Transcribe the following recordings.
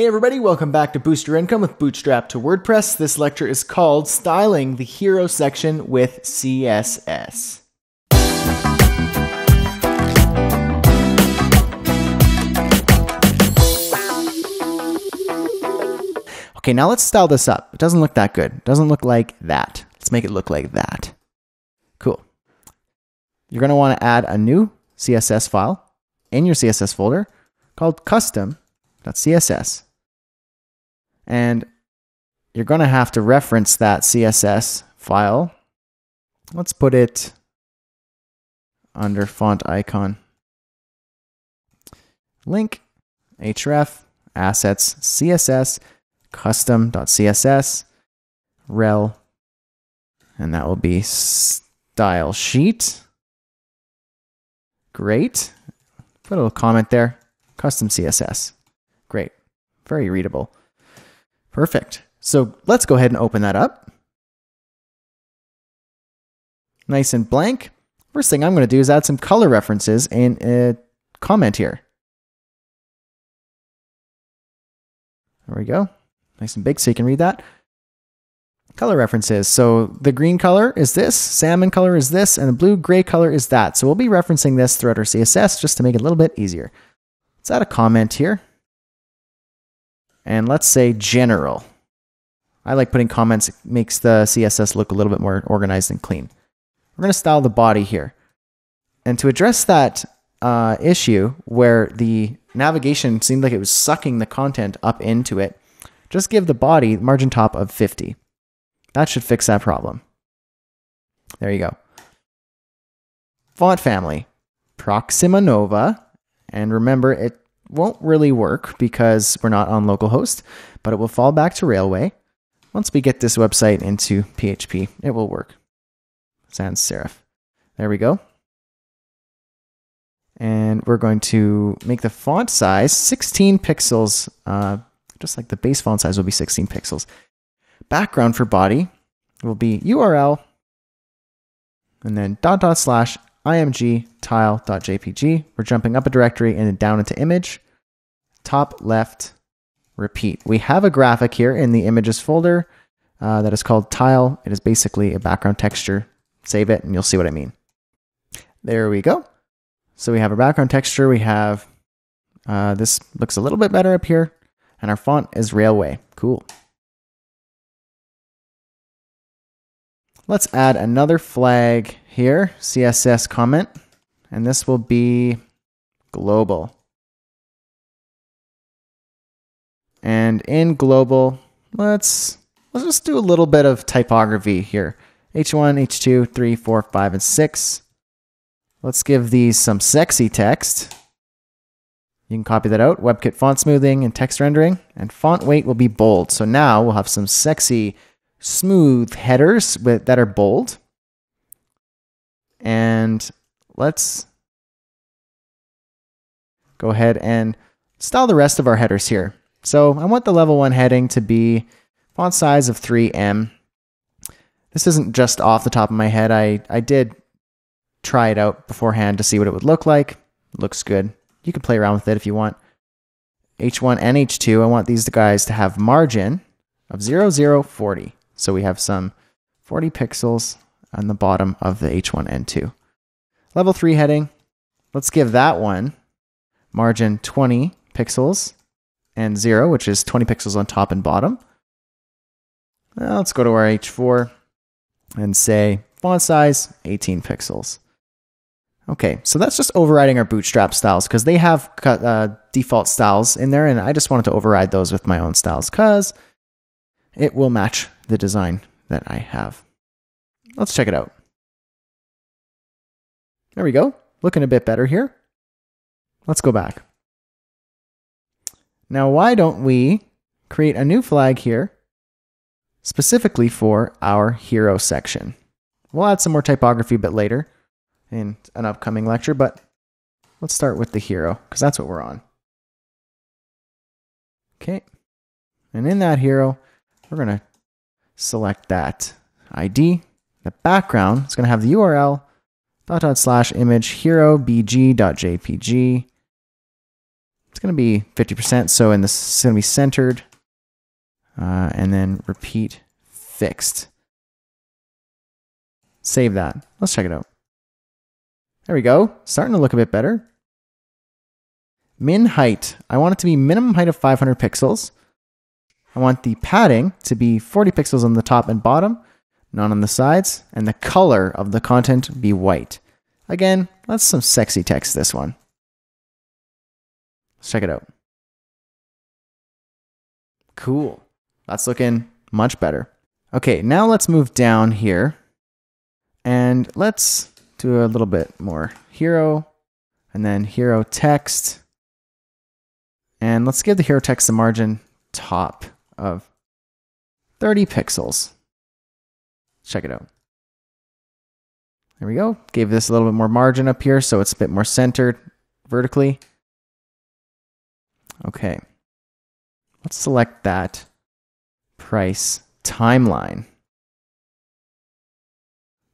Hey everybody, welcome back to Boost Your Income with Bootstrap to WordPress. This lecture is called Styling the Hero Section with CSS. Okay, now let's style this up. It doesn't look that good. It doesn't look like that. Let's make it look like that. Cool. You're going to want to add a new CSS file in your CSS folder called custom.css. And you're going to have to reference that CSS file. Let's put it under font icon. Link, href, assets, CSS, custom.css, rel, and that will be style sheet. Great. Put a little comment there. Custom CSS. Great. Very readable. Perfect. So let's go ahead and open that up. Nice and blank. First thing I'm going to do is add some color references in a comment here. There we go. Nice and big so you can read that. Color references. So the green color is this, salmon color is this, and the blue-gray color is that. So we'll be referencing this throughout our CSS just to make it a little bit easier. Let's add a comment here. And let's say general. I like putting comments. It makes the CSS look a little bit more organized and clean. We're going to style the body here. And to address that issue where the navigation seemed like it was sucking the content up into it, just give the body margin top of 50. That should fix that problem. There you go. Font family, Proxima Nova. And remember, it won't really work because we're not on localhost, but it will fall back to Railway. Once we get this website into PHP, it will work. Sans serif. There we go. And we're going to make the font size 16 pixels, just like the base font size will be 16 pixels. Background for body will be URL, and then /img tile.jpg. We're jumping up a directory and then down into image. Top left, repeat. We have a graphic here in the images folder that is called tile. It is basically a background texture. Save it and you'll see what I mean. There we go. So we have a background texture. We have, this looks a little bit better up here. And our font is Railway. Cool. Let's add another flag here, CSS comment, and this will be global. And in global, let's just do a little bit of typography here. H1, H2, 3, 4, 5, and 6. Let's give these some sexy text. You can copy that out. WebKit font smoothing and text rendering. And font weight will be bold. So now we'll have some sexy, smooth headers that are bold. And let's go ahead and style the rest of our headers here. So I want the level 1 heading to be font size of 3M. This isn't just off the top of my head. I did try it out beforehand to see what it would look like. It looks good. You can play around with it if you want. H1 and H2, I want these guys to have margin of 0040. So we have some 40 pixels on the bottom of the H1 and 2. Level 3 heading, let's give that one margin 20 pixels and 0, which is 20 pixels on top and bottom. Now let's go to our H4 and say font size 18 pixels. Okay, so that's just overriding our Bootstrap styles because they have default styles in there, and I just wanted to override those with my own styles because it will match the design that I have. Let's check it out. There we go. Looking a bit better here. Let's go back. Now, why don't we create a new flag here specifically for our hero section? We'll add some more typography a bit later in an upcoming lecture, but let's start with the hero because that's what we're on. Okay. And in that hero, we're going to select that ID. The background is going to have the URL /image hero bg.jpg. It's going to be 50%. So in this, it's going to be centered, and then repeat fixed. Save that. Let's check it out. There we go. Starting to look a bit better. Min height. I want it to be minimum height of 500 pixels. I want the padding to be 40 pixels on the top and bottom, none on the sides, and the color of the content be white. Again, that's some sexy text, this one. Let's check it out. Cool. That's looking much better. Okay, now let's move down here and let's do a little bit more hero and then hero text. And let's give the hero text a margin top of 30 pixels. Check it out. There we go. Gave this a little bit more margin up here so it's a bit more centered vertically. Okay. Let's select that price timeline.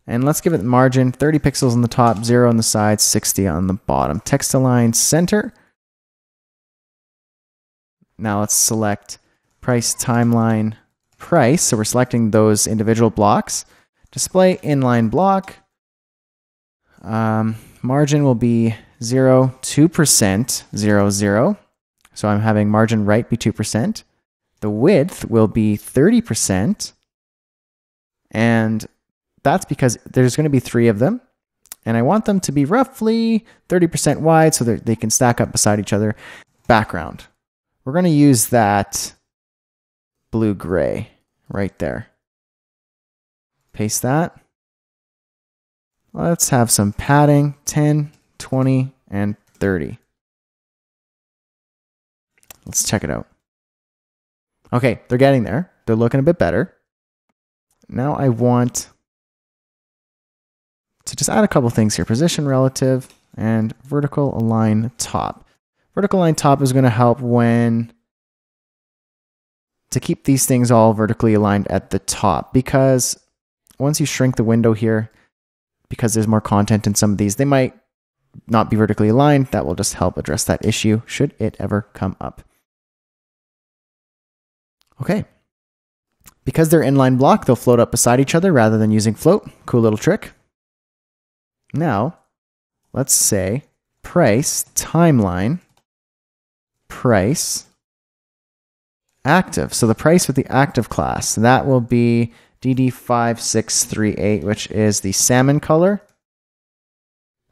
And let's give it margin 30 pixels on the top, 0 on the sides, 60 on the bottom. Text align center. Now let's select price timeline price. So we're selecting those individual blocks. Display inline block. Margin will be 0, 2%, 0, 0. So I'm having margin right be 2%. The width will be 30%. And that's because there's going to be 3 of them. And I want them to be roughly 30% wide so that they can stack up beside each other. Background. We're going to use that blue-gray right there. Paste that. Let's have some padding, 10, 20, and 30. Let's check it out. Okay, they're getting there. They're looking a bit better. Now I want to just add a couple things here. Position relative and vertical align top. Vertical align top is going to help to keep these things all vertically aligned at the top, because once you shrink the window here, because there's more content in some of these, they might not be vertically aligned. That will just help address that issue should it ever come up. Okay. Because they're inline block, they'll float up beside each other rather than using float. Cool little trick. Now, let's say price timeline price active. So the price with the active class, that will be DD5638, which is the salmon color.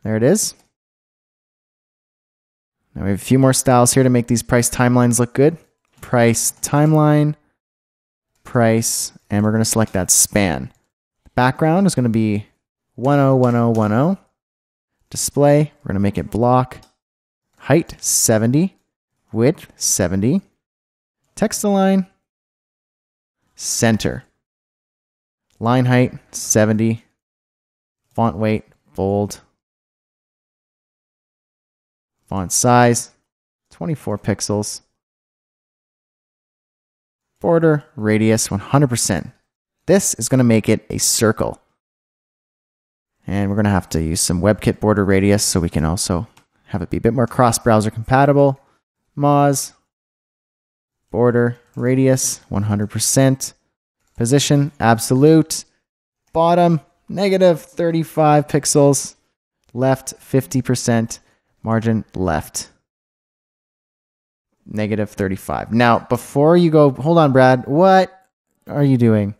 There it is. Now we have a few more styles here to make these price timelines look good. Price timeline, price, and we're going to select that span. The background is going to be 101010. Display, we're going to make it block. Height 70, width 70. Text align, center. Line height 70. Font weight bold. Font size 24 pixels. Border radius 100%. This is going to make it a circle. And we're going to have to use some WebKit border radius so we can also have it be a bit more cross-browser compatible. Moz, border radius 100%. Position absolute. Bottom negative 35 pixels. Left 50%. Margin left negative 35. Now, before you go, hold on, Brad. What are you doing?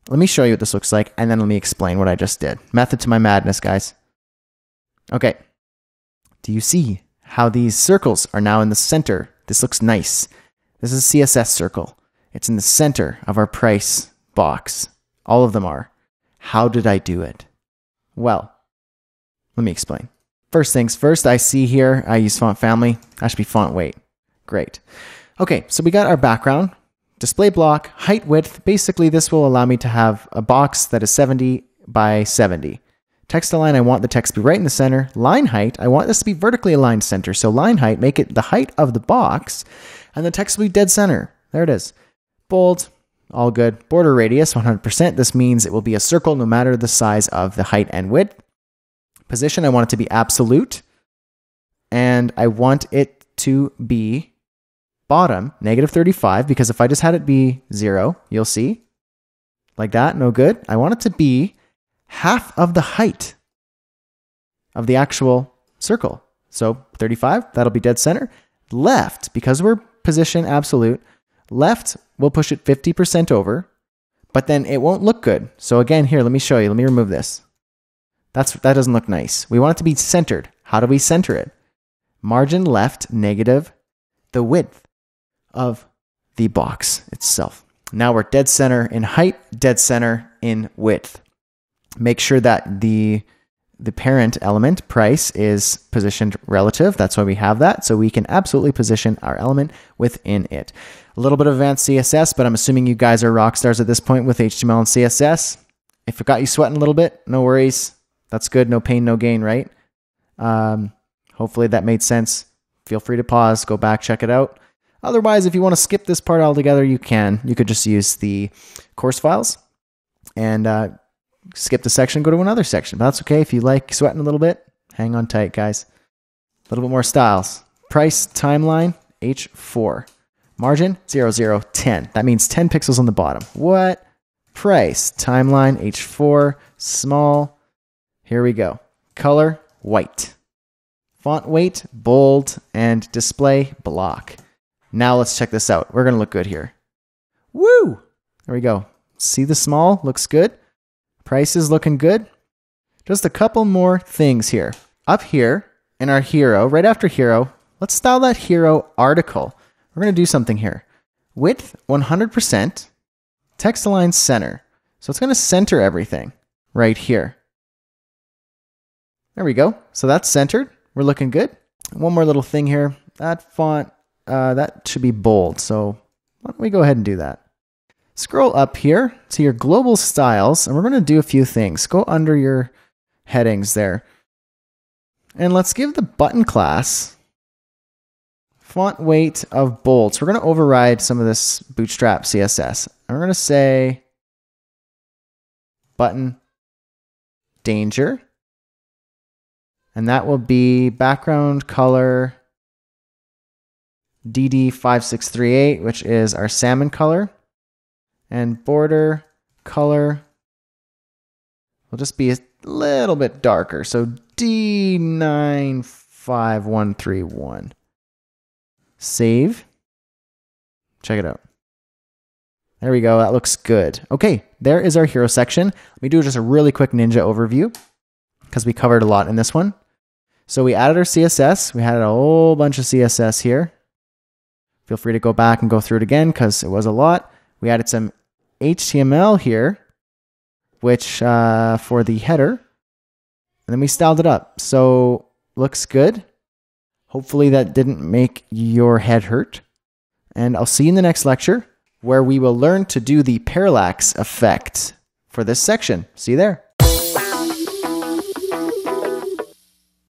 Let me show you what this looks like, and then let me explain what I just did. Method to my madness, guys. Okay. Do you see how these circles are now in the center? This looks nice. This is a CSS circle. It's in the center of our price box. All of them are. How did I do it? Well, let me explain. First things first, I see here, I use font family. That should be font weight. Great. Okay, so we got our background. Display block, height, width. Basically, this will allow me to have a box that is 70 by 70. Text align, I want the text to be right in the center. Line height, I want this to be vertically aligned center. So line height, make it the height of the box, and the text will be dead center. There it is. Bold, all good. Border radius, 100%. This means it will be a circle no matter the size of the height and width. Position, I want it to be absolute. And I want it to be bottom, negative 35, because if I just had it be 0, you'll see, like that, no good. I want it to be half of the height of the actual circle. So 35, that'll be dead center. Left, because we're position absolute, left, we'll push it 50% over, but then it won't look good. So again, here, let me show you. Let me remove this. That doesn't look nice. We want it to be centered. How do we center it? Margin left, negative the width of the box itself. Now we're dead center in height, dead center in width. Make sure that the parent element, price, is positioned relative. That's why we have that. So we can absolutely position our element within it. A little bit of advanced CSS, but I'm assuming you guys are rock stars at this point with HTML and CSS. If it got you sweating a little bit, no worries. That's good. No pain, no gain, right? Hopefully that made sense. Feel free to pause, go back, check it out. Otherwise, if you want to skip this part altogether, you can. You could just use the course files and skip the section, go to another section. But that's okay. If you like sweating a little bit, hang on tight, guys. A little bit more styles. Price, timeline, H4. Margin, 0, 0, 10. That means 10 pixels on the bottom. What? Price, timeline, H4, small. Here we go. Color, white. Font weight, bold, and display, block. Now let's check this out. We're going to look good here. Woo! There we go. See the small? Looks good. Price is looking good. Just a couple more things here. Up here in our hero, right after hero, let's style that hero article. We're going to do something here. Width, 100%. Text align center. So it's going to center everything right here. There we go. So that's centered. We're looking good. One more little thing here. That font, that should be bold. So why don't we go ahead and do that? Scroll up here to your global styles, and we're going to do a few things. Go under your headings there. And let's give the button class font weight of bold. So we're going to override some of this Bootstrap CSS. And we're going to say button danger. And that will be background color DD5638, which is our salmon color. And border color will just be a little bit darker. So D95131. Save. Check it out. There we go. That looks good. Okay, there is our hero section. Let me do just a really quick Ninja overview because we covered a lot in this one. So we added our CSS. We had a whole bunch of CSS here. Feel free to go back and go through it again because it was a lot. We added some HTML here, which for the header, and then we styled it up. So looks good. Hopefully that didn't make your head hurt. And I'll see you in the next lecture where we will learn to do the parallax effect for this section. See you there.